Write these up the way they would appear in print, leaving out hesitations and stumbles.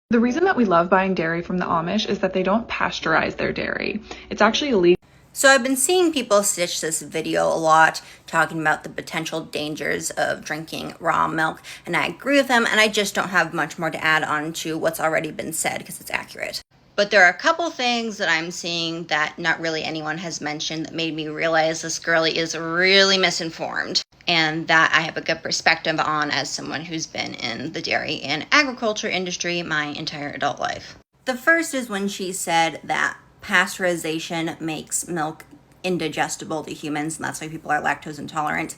The reason that we love buying dairy from the Amish is that they don't pasteurize their dairy. It's actually illegal. So I've been seeing people stitch this video a lot, talking about the potential dangers of drinking raw milk, and I agree with them, and I just don't have much more to add on to what's already been said because it's accurate. But there are a couple things that I'm seeing that not really anyone has mentioned that made me realize this girlie is really misinformed, and that I have a good perspective on as someone who's been in the dairy and agriculture industry my entire adult life. The first is when she said that pasteurization makes milk indigestible to humans, and that's why people are lactose intolerant.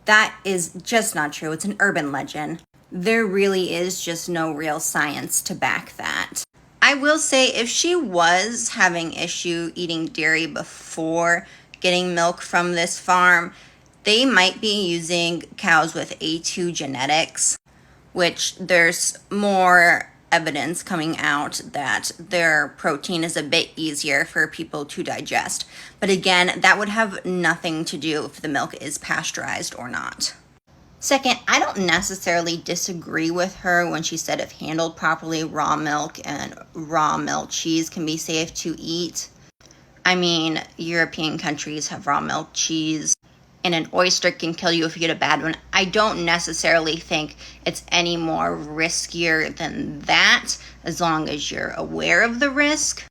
That is just not true. It's an urban legend. There really is just no real science to back that. I will say, if she was having issue eating dairy before getting milk from this farm, they might be using cows with A2 genetics, which there's more evidence coming out that their protein is a bit easier for people to digest. But again, that would have nothing to do if the milk is pasteurized or not. Second, I don't necessarily disagree with her when she said if handled properly, raw milk and raw milk cheese can be safe to eat. I mean, European countries have raw milk cheese, and an oyster can kill you if you get a bad one. I don't necessarily think it's any more riskier than that, as long as you're aware of the risk.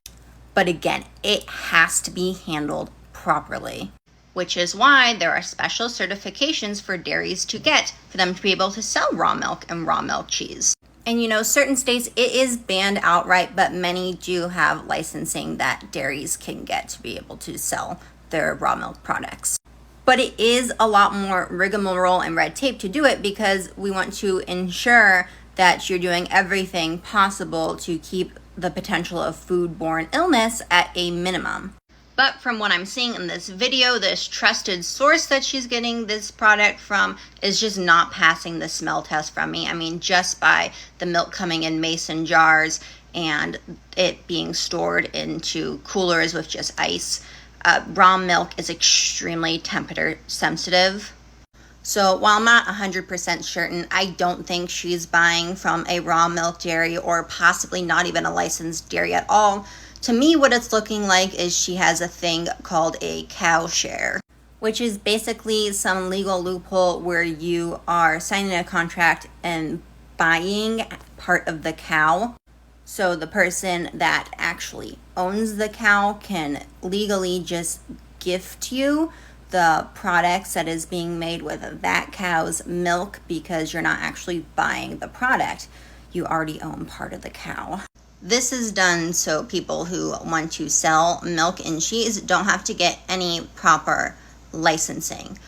But again, it has to be handled properly, which is why there are special certifications for dairies to get for them to be able to sell raw milk and raw milk cheese. And you know, certain states it is banned outright, but many do have licensing that dairies can get to be able to sell their raw milk products. But it is a lot more rigmarole and red tape to do it, because we want to ensure that you're doing everything possible to keep the potential of foodborne illness at a minimum. But from what I'm seeing in this video, this trusted source that she's getting this product from is just not passing the smell test from me. I mean, just by the milk coming in mason jars and it being stored into coolers with just ice, raw milk is extremely temperature sensitive. So while I'm not 100% certain, I don't think she's buying from a raw milk dairy, or possibly not even a licensed dairy at all. To me, what it's looking like is she has a thing called a cow share, which is basically some legal loophole where you are signing a contract and buying part of the cow. So the person that actually owns the cow can legally just gift you the products that is being made with that cow's milk, because you're not actually buying the product. You already own part of the cow. This is done so people who want to sell milk and cheese don't have to get any proper licensing.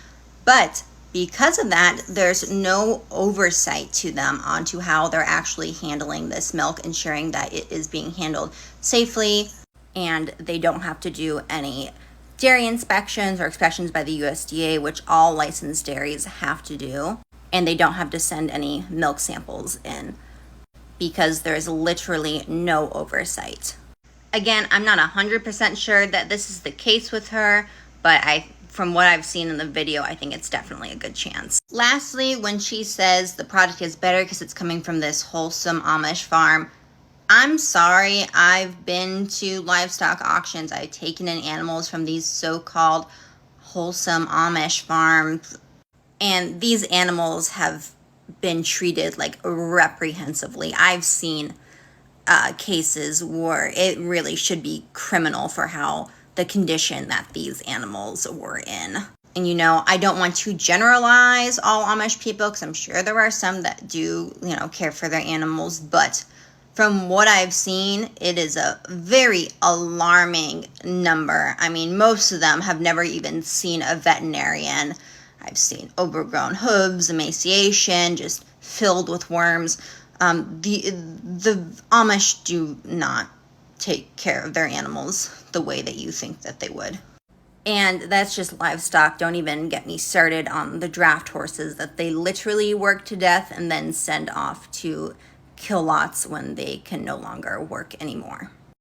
But because of that, there's no oversight to them onto how they're actually handling this milk, ensuring that it is being handled safely, and they don't have to do any dairy inspections or inspections by the USDA, which all licensed dairies have to do, and they don't have to send any milk samples in, because there's literally no oversight. Again, I'm not 100% sure that this is the case with her, but from what I've seen in the video, I think it's definitely a good chance. Lastly, when she says the product is better because it's coming from this wholesome Amish farm, I'm sorry, I've been to livestock auctions. I've taken in animals from these so-called wholesome Amish farms, and these animals have been treated like reprehensively. I've seen cases where it really should be criminal for how the condition that these animals were in. And you know, I don't want to generalize all Amish people, because I'm sure there are some that do, care for their animals, but from what I've seen, it is a very alarming number. I mean, most of them have never even seen a veterinarian. I've seen overgrown hooves, emaciation, just filled with worms. The Amish do not take care of their animals the way that you think that they would. And that's just livestock. Don't even get me started on the draft horses that they literally work to death and then send off to kill lots when they can no longer work anymore.